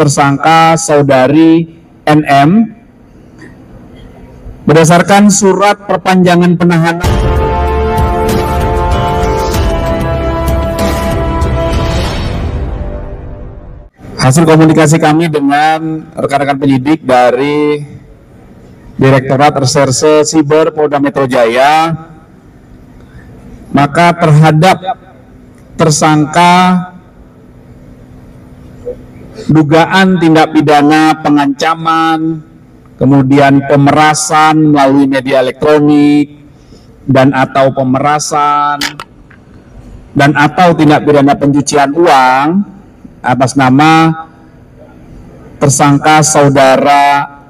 tersangka saudari NM berdasarkan surat perpanjangan penahanan hasil komunikasi kami dengan rekan-rekan penyidik dari Direktorat Reserse Siber Polda Metro Jaya, maka terhadap tersangka dugaan tindak pidana pengancaman, kemudian pemerasan melalui media elektronik, dan atau pemerasan, dan atau tindak pidana pencucian uang atas nama tersangka saudara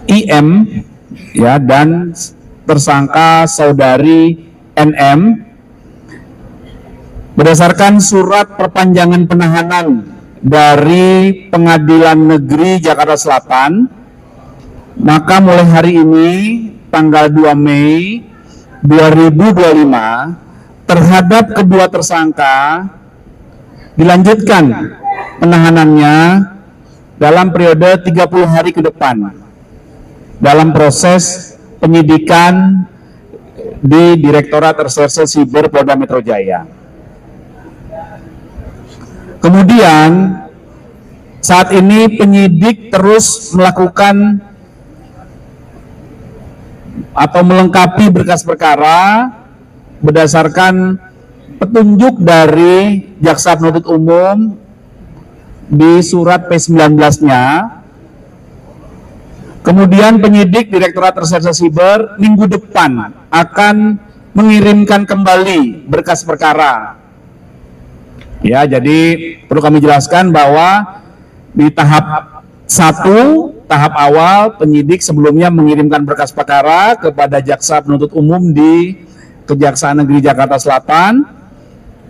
IM ya dan tersangka saudari NM berdasarkan surat perpanjangan penahanan dari Pengadilan Negeri Jakarta Selatan, maka mulai hari ini tanggal 2 Mei 2025 terhadap kedua tersangka dilanjutkan penahanannya dalam periode 30 hari ke depan dalam proses penyidikan di Direktorat Reserse Siber Polda Metro Jaya. Kemudian saat ini penyidik terus melakukan atau melengkapi berkas perkara berdasarkan petunjuk dari Jaksa Penuntut Umum di surat P19-nya. Kemudian penyidik Direktorat Reserse Siber minggu depan akan mengirimkan kembali berkas perkara. Ya, jadi perlu kami jelaskan bahwa di tahap 1, tahap awal penyidik sebelumnya mengirimkan berkas perkara kepada Jaksa Penuntut Umum di Kejaksaan Negeri Jakarta Selatan.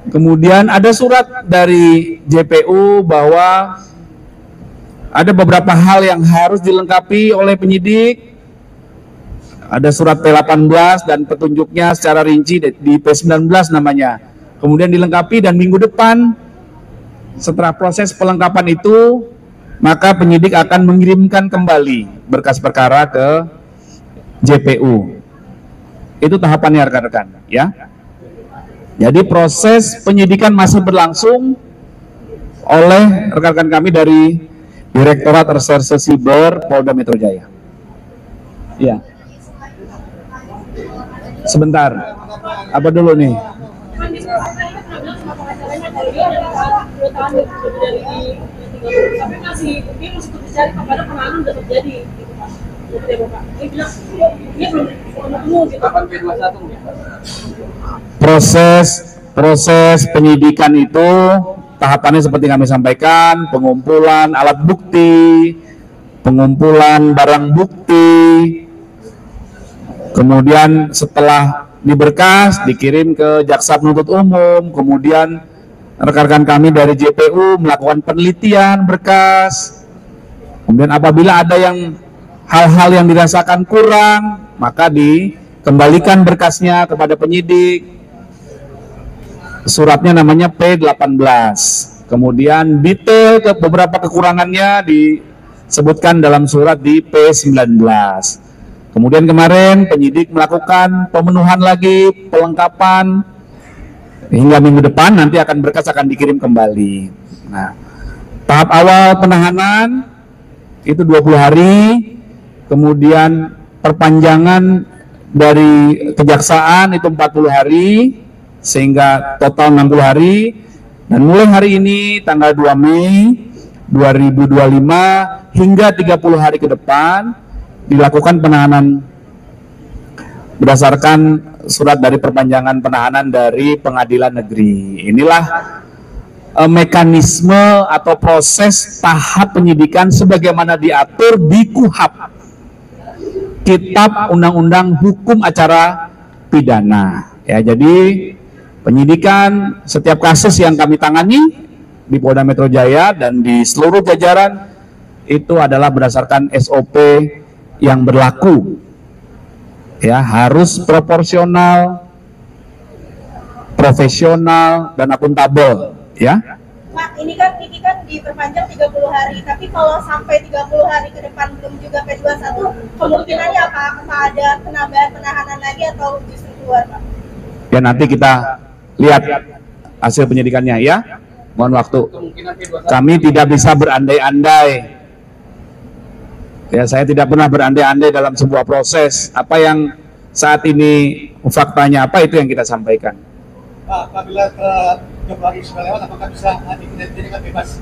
Kemudian ada surat dari JPU bahwa ada beberapa hal yang harus dilengkapi oleh penyidik. Ada surat P18 dan petunjuknya secara rinci di P19 namanya. Kemudian dilengkapi dan minggu depan setelah proses pelengkapan itu, maka penyidik akan mengirimkan kembali berkas perkara ke JPU. Itu tahapannya rekan-rekan, ya. Jadi proses penyidikan masih berlangsung oleh rekan-rekan kami dari Direktorat Reserse Siber Polda Metro Jaya. Ya. Sebentar. Apa dulu nih? Proses penyidikan itu tahapannya seperti kami sampaikan: pengumpulan alat bukti, pengumpulan barang bukti, kemudian setelah diberkas dikirim ke Jaksa Penuntut Umum, kemudian rekan-rekan kami dari JPU melakukan penelitian berkas, kemudian apabila ada yang hal-hal yang dirasakan kurang, maka dikembalikan berkasnya kepada penyidik. Suratnya namanya P18. Kemudian detail ke beberapa kekurangannya disebutkan dalam surat di P19. Kemudian kemarin penyidik melakukan pemenuhan lagi, pelengkapan, hingga minggu depan nanti berkas akan dikirim kembali. Nah, tahap awal penahanan itu 20 hari, kemudian perpanjangan dari kejaksaan itu 40 hari, sehingga total 60 hari, dan mulai hari ini tanggal 2 Mei 2025 hingga 30 hari ke depan dilakukan penahanan berdasarkan surat dari perpanjangan penahanan dari Pengadilan Negeri. Inilah mekanisme atau proses tahap penyidikan sebagaimana diatur di KUHP, Kitab Undang-Undang Hukum Acara Pidana. Ya, jadi penyidikan setiap kasus yang kami tangani di Polda Metro Jaya dan di seluruh jajaran itu adalah berdasarkan SOP yang berlaku. Ya, harus proporsional, profesional, dan akuntabel. Ya, Mak, ini kan diperpanjang 30 hari, tapi kalau sampai 30 hari ke depan belum juga P21, kemungkinannya apa ada penambahan penahanan lagi atau justru keluar, Pak? Ya nanti kita lihat hasil penyidikannya ya. Mohon waktu. Kami tidak bisa berandai-andai. Ya, saya tidak pernah berandai-andai dalam sebuah proses. Apa yang saat ini faktanya apa itu yang kita sampaikan. Pak, apabila 20 hari sudah lewat, apakah bisa dijadikan bebas?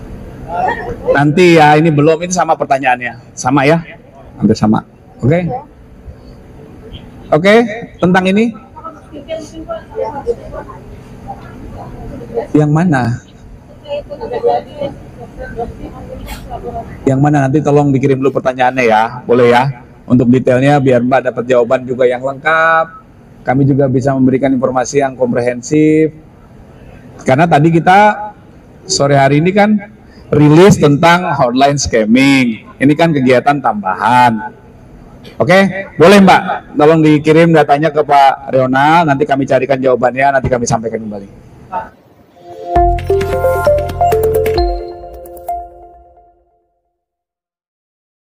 Nanti ya, ini belum, ini sama pertanyaannya. Sama ya? Hampir sama. Oke? Oke, tentang ini? Yang mana? Yang mana nanti tolong dikirim dulu pertanyaannya ya, boleh ya? Untuk detailnya biar Mbak dapat jawaban juga yang lengkap. Kami juga bisa memberikan informasi yang komprehensif. Karena tadi kita sore hari ini kan rilis tentang hotline scamming. Ini kan kegiatan tambahan. Oke, boleh Mbak, tolong dikirim datanya ke Pak Reonal, nanti kami carikan jawabannya, nanti kami sampaikan kembali.